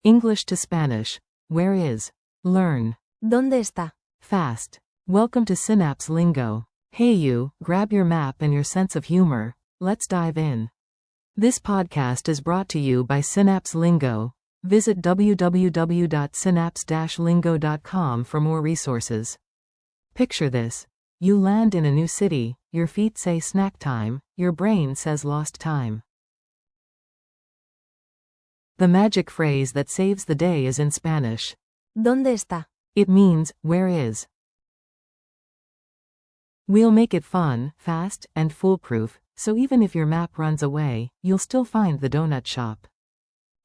English to Spanish. Where is? Learn. ¿Dónde está? Fast. Welcome to Synapse Lingo. Hey you, grab your map and your sense of humor. Let's dive in. This podcast is brought to you by Synapse Lingo. Visit www.synapse-lingo.com for more resources. Picture this. You land in a new city, your feet say snack time, your brain says lost time. The magic phrase that saves the day is in Spanish. ¿Dónde está? It means, where is? We'll make it fun, fast, and foolproof, so even if your map runs away, you'll still find the donut shop.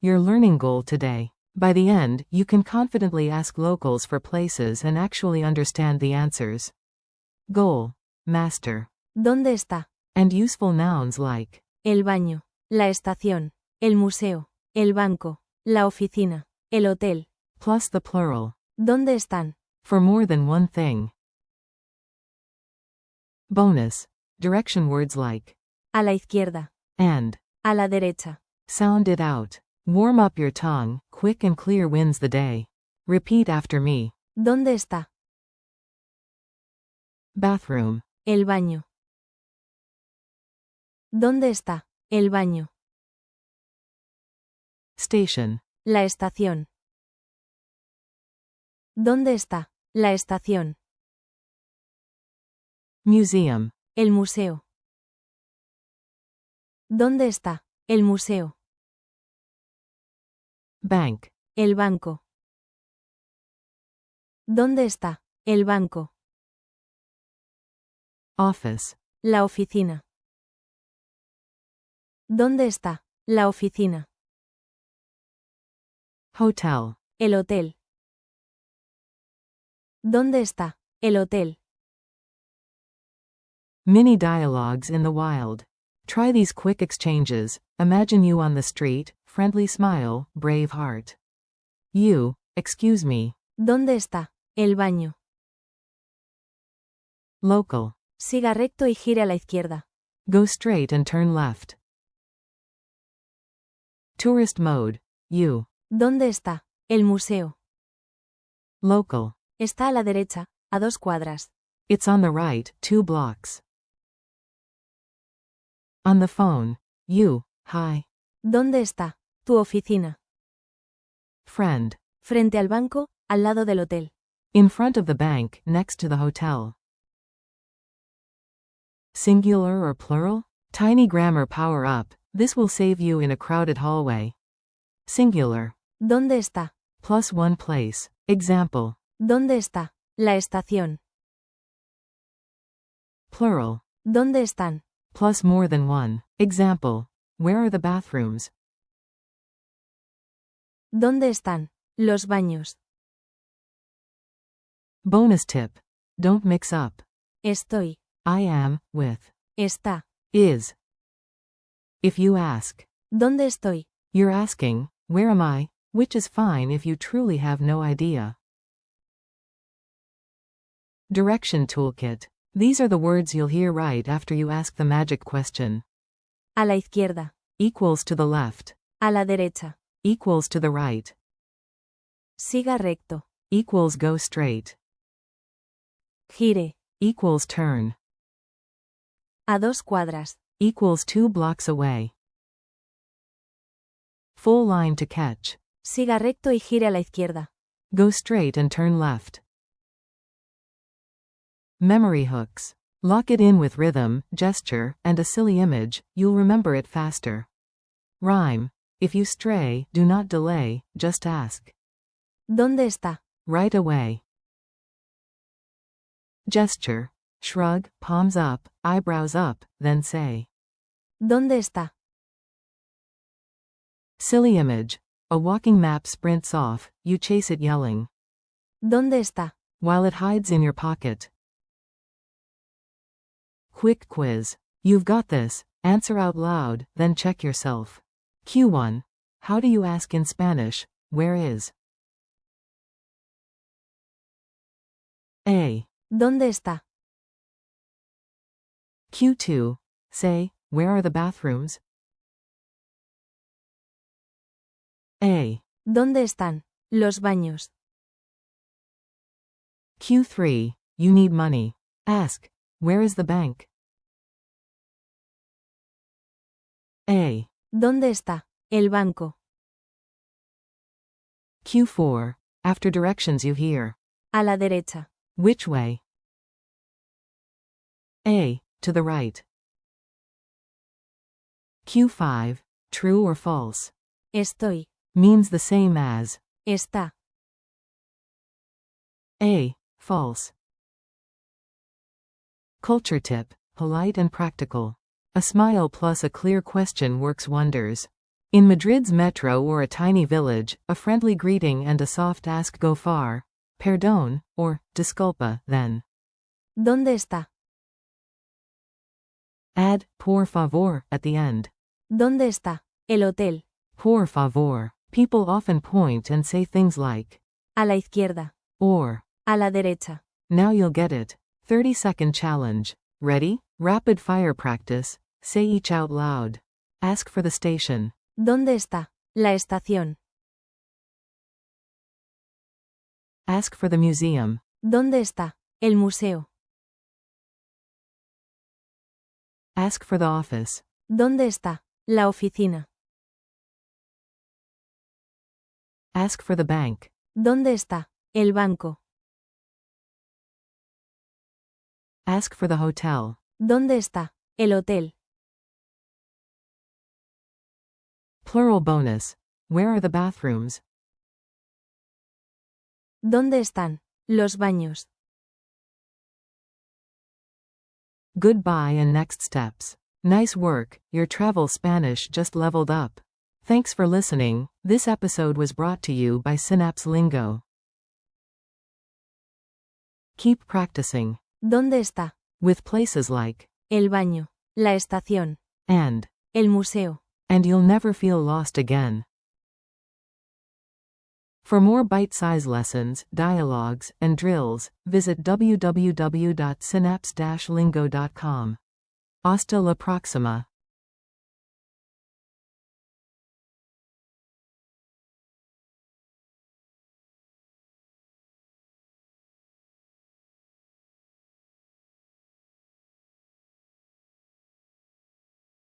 Your learning goal today. By the end, you can confidently ask locals for places and actually understand the answers. Goal. Master. ¿Dónde está? And useful nouns like El baño, la estación, el museo, el banco, la oficina, el hotel. plus the plural. ¿Dónde están? For more than one thing. Bonus. Direction words like A la izquierda, and. a la derecha. Sound it out. Warm up your tongue, quick and clear wins the day. Repeat after me. ¿Dónde está? Bathroom. El baño. ¿Dónde está? El baño. Station. La estación. ¿Dónde está? La estación. Museum. El museo. ¿Dónde está? El museo. Bank. El banco. ¿Dónde está? El banco. Office. La oficina. ¿Dónde está? La oficina. Hotel. El hotel. ¿Dónde está? El hotel. Mini dialogues in the wild. Try these quick exchanges. Imagine you on the street, friendly smile, brave heart. You, excuse me. ¿Dónde está? El baño. Local. Siga recto y gire a la izquierda. Go straight and turn left. Tourist mode. You. ¿Dónde está? El museo. Local. Está a la derecha, a 2 cuadras. It's on the right, 2 blocks. On the phone. You. Hi. ¿Dónde está? Tu oficina. Friend. Frente al banco, al lado del hotel. In front of the bank, next to the hotel. Singular or plural? Tiny grammar power up. This will save you in a crowded hallway. Singular. ¿Dónde está? Plus one place. Example. ¿Dónde está? La estación. Plural. ¿Dónde están? Plus more than one. Example. Where are the bathrooms? ¿Dónde están? Los baños. Bonus tip. Don't mix up. Estoy. I am, with. Está. Is. If you ask. ¿Dónde estoy? You're asking, where am I? Which is fine if you truly have no idea. Direction toolkit. These are the words you'll hear right after you ask the magic question. A la izquierda. Equals to the left. A la derecha. Equals to the right. Siga recto. Equals go straight. Gire. Equals turn. A 2 cuadras. Equals 2 blocks away. Full line to catch. Siga recto y gire a la izquierda. Go straight and turn left. Memory hooks. Lock it in with rhythm, gesture, and a silly image, you'll remember it faster. Rhyme. If you stray, do not delay, just ask. ¿Dónde está? Right away. Gesture. Shrug, palms up, eyebrows up, then say. ¿Dónde está? Silly image. A walking map sprints off, you chase it yelling. ¿Dónde está? While it hides in your pocket. Quick quiz. You've got this. Answer out loud, then check yourself. Q1. How do you ask in Spanish, where is? A. ¿Dónde está? Q2. Say, where are the bathrooms? A. ¿Dónde están los baños? Q3. You need money. Ask, where is the bank? A. ¿Dónde está el banco? Q4. After directions you hear. A la derecha. Which way? A. To the right. Q5. True or false? Estoy. Means the same as. Está. A. False. Culture tip, polite and practical. A smile plus a clear question works wonders. In Madrid's metro or a tiny village, a friendly greeting and a soft ask go far. Perdón, or, disculpa, then. ¿Dónde está? Add, por favor, at the end. ¿Dónde está el hotel? Por favor. People often point and say things like, A la izquierda. or, A la derecha. now you'll get it. 30-second challenge. Ready? Rapid fire practice. Say each out loud. Ask for the station. ¿Dónde está la estación? Ask for the museum. ¿Dónde está el museo? Ask for the office. ¿Dónde está la oficina? Ask for the bank. ¿Dónde está el banco? Ask for the hotel. ¿Dónde está el hotel? Plural bonus. Where are the bathrooms? ¿Dónde están los baños? Goodbye and next steps. Nice work, your travel Spanish just leveled up. Thanks for listening. This episode was brought to you by Synapse Lingo. Keep practicing. ¿Dónde está With places like, el baño? La estación. and El museo. you'll never feel lost again. For more bite-sized lessons, dialogues, and drills, visit www.synapse-lingo.com. Hasta la próxima.